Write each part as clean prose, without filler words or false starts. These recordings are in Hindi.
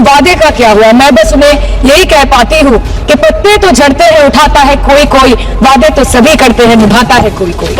वादे का क्या हुआ? मैं बस उन्हें यही कह पाती हूँ कि पत्ते तो झड़ते हैं उठाता है कोई कोई, वादे तो सभी करते हैं निभाता है कोई कोई।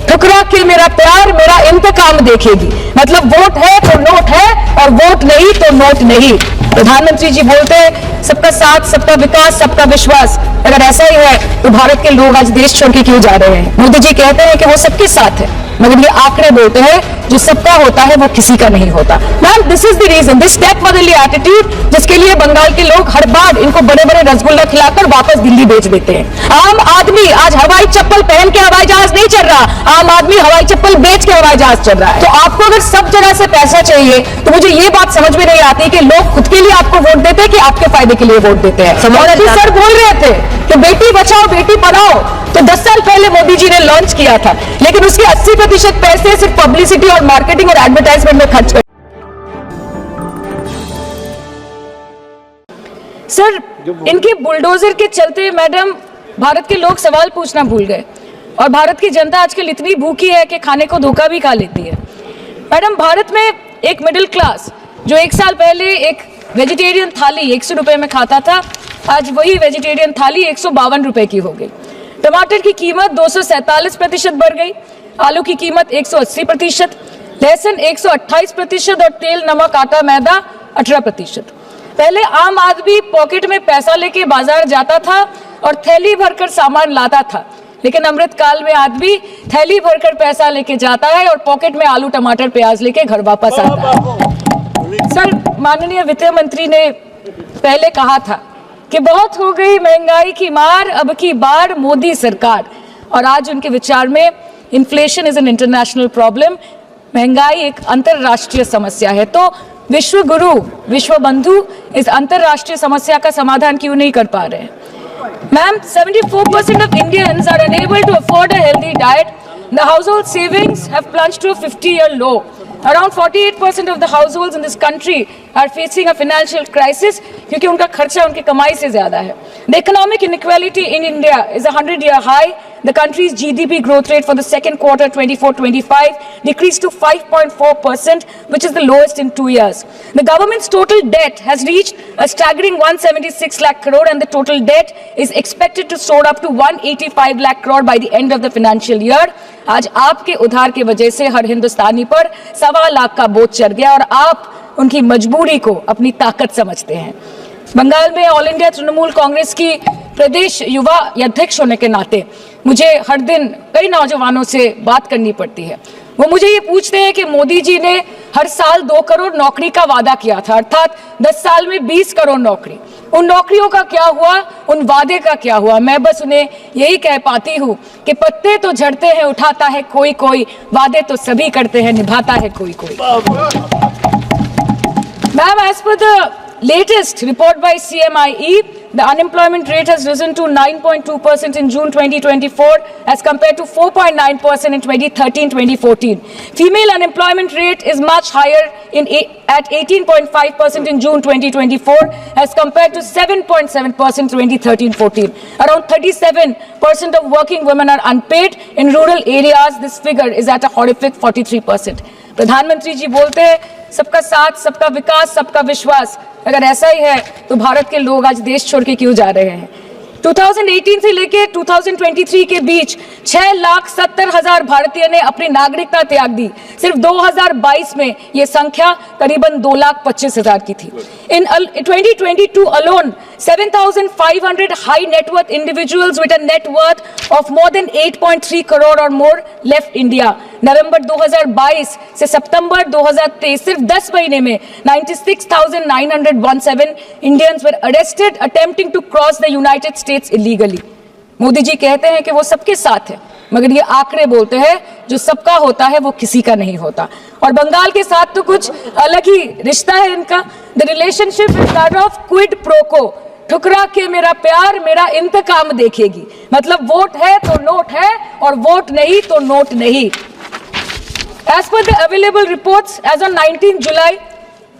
ठुकरा के मेरा प्यार मेरा इंतकाम देखेगी, मतलब वोट है तो नोट है और वोट नहीं तो नोट नहीं। प्रधानमंत्री जी बोलते हैं सबका साथ सबका विकास सबका विश्वास। अगर ऐसा ही है तो भारत के लोग आज देश छोड़ के क्यों जा रहे हैं? मोदी जी कहते हैं कि वो सबके साथ है, मगर ये आंकड़े बोलते हैं जो सबका होता है वो किसी का नहीं होता। Ma'am, this is the reason, this step motherly attitude जिसके लिए बंगाल के लोग हर बार इनको बड़े बड़े रसगुल्ला खिलाकर वापस दिल्ली भेज देते हैं। आम आदमी आज हवाई चप्पल पहन के हवाई जहाज नहीं चल रहा, आम आदमी हवाई चप्पल बेच के हवाई जहाज चल रहा है। तो आपको अगर सब जगह से पैसा चाहिए तो मुझे ये बात समझ में नहीं आती कि लोग खुद के लिए आपको वोट देते हैं कि आपके फायदे के लिए वोट देते हैं। सर बोल रहे थे कि बेटी बचाओ बेटी पढ़ाओ, तो 10 साल पहले मोदी जी ने लॉन्च किया था, लेकिन उसके 80% पैसे सिर्फ पब्लिसिटी और मार्केटिंग और एडवर्टाइजमेंट में खर्च कर। सर, इनके बुलडोजर के चलते मैडम भारत के लोग सवाल पूछना भूल गए और भारत की जनता आजकल इतनी भूखी है कि खाने को धोखा भी खा लेती है। मैडम, भारत में एक मिडिल क्लास जो 1 साल पहले एक वेजिटेरियन थाली 100 रुपए में खाता था, आज वही वेजिटेरियन थाली 152 रुपए की हो गई। टमाटर की कीमत 247% बढ़ गई, आलू की कीमत 180%, लहसुन 128% और तेल नमक आटा मैदा 18%। पहले आम आदमी पॉकेट में पैसा लेके बाजार जाता था और थैली भरकर सामान लाता था, लेकिन अमृत काल में आदमी थैली भरकर पैसा लेके जाता है और पॉकेट में आलू टमाटर प्याज लेके घर वापस आता है। सर, माननीय वित्त मंत्री ने पहले कहा था कि बहुत हो गई महंगाई की मार, अब की बार मोदी सरकार, और आज उनके विचार में inflation is an international problem, महंगाई एक अंतरराष्ट्रीय समस्या है। तो विश्व गुरु विश्व बंधु इस अंतरराष्ट्रीय समस्या का समाधान क्यों नहीं कर पा रहे हैं? Ma'am, 74% of Indians are unable to afford a healthy diet. The household savings have plunged to a 50-year low. Around 48% of the households in this country are facing a financial crisis क्योंकि उनका खर्चा उनकी कमाई से ज्यादा है. The economic inequality in India is a 100-year high. The country's GDP growth rate for the second quarter 24-25 decreased to 5.4%, which is the lowest in 2 years. The government's total debt has reached a staggering 176 lakh crore, and the total debt is expected to soar up to 185 lakh crore by the end of the financial year. आज आपके उधार की वजह से हर हिंदुस्तानी पर 1.25 लाख का बोझ चढ़ गया और आप उनकी मजबूरी को अपनी ताकत समझते हैं। बंगाल में ऑल इंडिया तृणमूल कांग्रेस की प्रदेश युवा अध्यक्ष होने के नाते मुझे हर दिन कई नौजवानों से बात करनी पड़ती है। वो मुझे ये पूछते हैं कि मोदी जी ने हर साल 2 करोड़ नौकरी का वादा किया था, अर्थात 10 साल में 20 करोड़ नौकरी। उन नौकरियों का क्या हुआ, उन वादे का क्या हुआ? मैं बस उन्हें यही कह पाती हूँ कि पत्ते तो झड़ते हैं उठाता है कोई कोई, वादे तो सभी करते हैं निभाता है कोई कोई। Ma'am, as per the latest report by CMIE, the unemployment rate has risen to 9.2% in June 2024 as compared to 4.9% in 2013-2014. Female unemployment rate is much higher at 18.5% in June 2024 as compared to 7.7% 2013-14. Around 37% of working women are unpaid. In rural areas, this figure is at a horrific 43%. प्रधानमंत्री जी बोलते हैं सबका साथ सबका विकास सबका विश्वास। अगर ऐसा ही है तो भारत के लोग आज देश छोड़ के क्यों जा रहे हैं? 2018 से लेके 2023 के बीच 6,70,000 भारतीय ने अपनी नागरिकता त्याग दी। सिर्फ 2022 में ये संख्या करीबन 2,25,000 की थी। In 2022 alone, 7,500 high net worth individuals with a net worth of more than 8.3 crore or more left India. नवंबर 2022 से सितंबर 2023 सिर्फ 10 महीने में 96,917 Indians were arrested attempting to cross the United States illegally. Modi ji कहते हैं कि वो सबके साथ है, मगर ये आंकड़े बोलते हैं जो सबका होता है वो किसी का नहीं होता। और बंगाल के साथ तो कुछ अलग ही रिश्ता है इनका। The relationship is that of quid pro को। ठुकरा के मेरा प्यार मेरा इंतकाम देखेगी, मतलब वोट है तो नोट है और वोट नहीं तो नोट नहीं। As per the available reports, as on 19 July,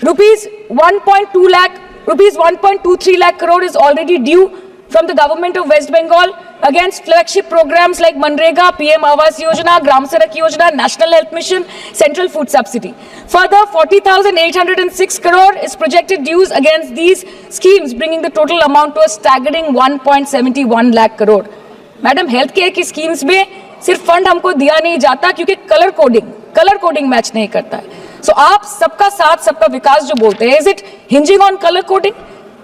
rupees 1.23 lakh crore is already due from the government of West Bengal against flagship programs like Manrega, PM Awas Yojana, Gram Sadak Yojana, National Health Mission, Central Food Subsidy. Further, 40,806 crore is projected dues against these schemes, bringing the total amount to a staggering 1.71 lakh crore. Madam, health care की स्कीम्स में सिर्फ फंड हमको दिया नहीं जाता क्योंकि कलर कोडिंग मैच नहीं करता है. सो आप सबका साथ सबका विकास जो बोलते हैं, is it hinging on colour coding?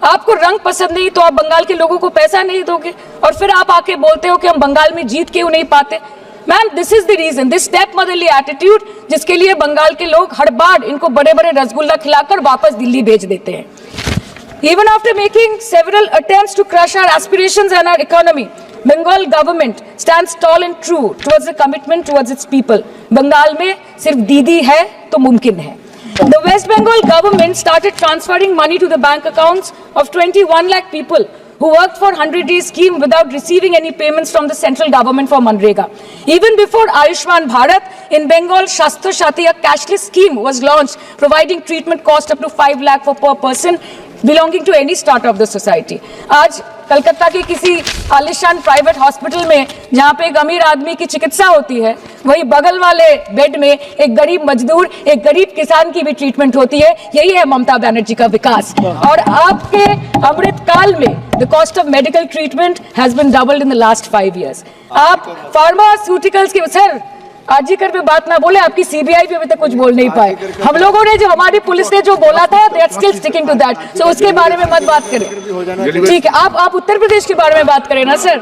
आपको रंग पसंद नहीं तो आप बंगाल के लोगों को पैसा नहीं दोगे और फिर आप आके बोलते हो कि हम बंगाल में जीत क्यों नहीं पाते. Ma'am, this is the reason, this step motherly attitude, जिसके लिए बंगाल के लोग हर बार इनको बड़े बड़े रसगुल्ला खिलाकर वापस दिल्ली भेज देते हैं. Even after making several attempts to crush our aspirations and our economy, Bengal government stands tall and true towards the commitment towards its people. Bengal में सिर्फ दीदी है तो मुमकिन है. The West Bengal government started transferring money to the bank accounts of 21 lakh people who worked for 100-day scheme without receiving any payments from the central government for Manrega. Even before Ayushman Bharat, in Bengal, Shastra Shati, a cashless scheme was launched, providing treatment cost up to 5 lakh for per person belonging to any strata of the society. आज कलकत्ता के किसी आलिशान प्राइवेट हॉस्पिटल में जहाँ पे एक अमीर आदमी की चिकित्सा होती है, वही बगल वाले बेड में एक गरीब मजदूर, एक गरीब किसान की भी ट्रीटमेंट होती है. यही है ममता बनर्जी का विकास. और आपके अमृत काल में the cost of medical treatment has been doubled in the last 5 years. आप फार्मास्यूटिकल्स के सर आजीकर पे बात ना बोले, आपकी सीबीआई पे अभी तक कुछ बोल नहीं पाए. हम लोगों ने जो हमारी पुलिस ने जो बोला था, they are still sticking to that. So उसके बारे में मत बात करें, ठीक है? आप उत्तर प्रदेश के बारे में बात करें ना sir.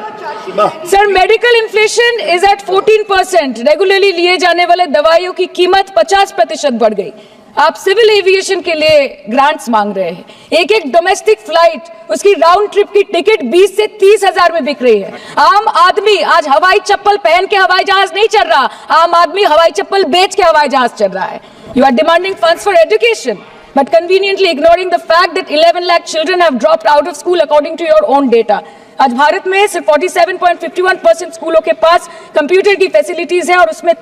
Sir, medical inflation is at 14%. Regularly लिए जाने वाले दवाइयों की कीमत 50% बढ़ गई. आप सिविल एविएशन के लिए ग्रांट्स मांग रहे हैं. एक एक डोमेस्टिक फ्लाइट, उसकी राउंड ट्रिप की टिकट 20 से 30 हजार में बिक रही है. आम आदमी आज हवाई चप्पल पहन के हवाई जहाज नहीं चल रहा, आम आदमी हवाई चप्पल बेच के हवाई जहाज चल रहा है. You are demanding funds for education but conveniently ignoring the fact that 11 lakh children have dropped out of school according to your own data. आज भारत में सिर्फ 47.51% स्कूलों के पास कंप्यूटर की फैसिलिटीज है और उसमें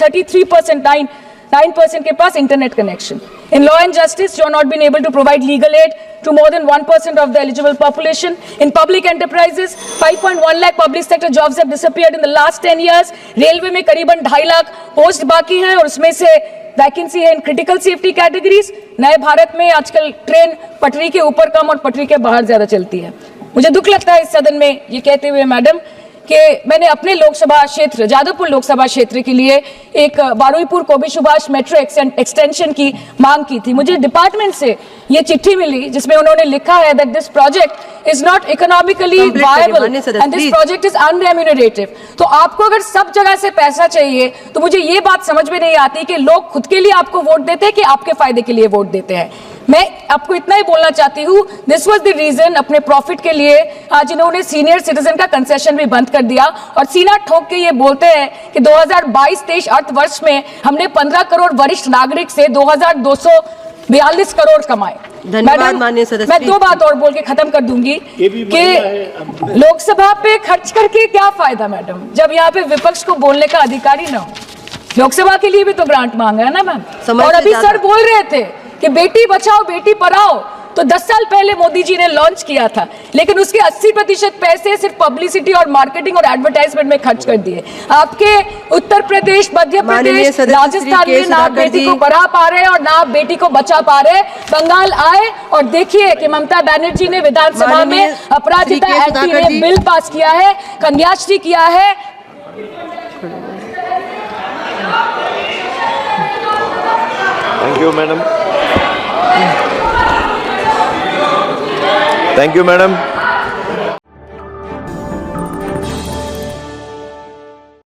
9% के पास internet connection. In law and justice, you are not been able to provide legal aid to more than 1% of the eligible population. In public enterprises, 5.1 lakh public sector jobs have disappeared in the last 10 years. Railway में करीबन 2.5 लाख पोस्ट बाकी हैं और उसमें से वैकेंसी है इन क्रिटिकल सेफ्टी कैटेगरीज. नए भारत में आजकल ट्रेन पटरी के ऊपर कम और पटरी के बाहर ज्यादा चलती है. मुझे दुख लगता है इस सदन में ये कहते हुए मैडम कि मैंने अपने लोकसभा क्षेत्र जादवपुर लोकसभा क्षेत्र के लिए एक बारुईपुर कोबी सुभाष मेट्रो एक्सटेंशन की मांग की थी. मुझे डिपार्टमेंट से ये चिट्ठी मिली जिसमें उन्होंने लिखा है that this project is not economically viable and this project is unremunerative. तो आपको अगर सब जगह से पैसा चाहिए तो मुझे ये बात समझ में नहीं आती कि लोग खुद के लिए आपको वोट देते हैं कि आपके फायदे के लिए वोट देते हैं. मैं आपको इतना ही बोलना चाहती हूँ, दिस वाज द रीजन. अपने प्रॉफिट के लिए आज इन्होंने सीनियर सिटीजन का कंसेशन भी बंद कर दिया और सीना ठोक के ये बोलते हैं कि 2022-23 अर्थ वर्ष में हमने 15 करोड़ वरिष्ठ नागरिक से 2242 करोड़ कमाए. धन्यवाद माननीय सदस्य. मैं 2 बात और बोल के खत्म कर दूंगी कि लोकसभा पे खर्च करके क्या फायदा मैडम, जब यहाँ पे विपक्ष को बोलने का अधिकार ही ना हो. लोकसभा के लिए भी तो ग्रांट मांगा है ना मैम. और अभी सर बोल रहे थे कि बेटी बचाओ बेटी पढ़ाओ, तो 10 साल पहले मोदी जी ने लॉन्च किया था, लेकिन उसके 80% पैसे सिर्फ पब्लिसिटी और मार्केटिंग और एडवर्टाइजमेंट में खर्च कर दिए. आपके उत्तर प्रदेश, मध्य प्रदेश, राजस्थान में ना बेटी को पढ़ा पा रहे और ना बेटी को बचा पा रहे. बंगाल आए और देखिए कि ममता बनर्जी ने विधानसभा में अपराजिता एक्ट में बिल पास किया है, कन्याश्री किया है. Thank you madam. Thank you madam.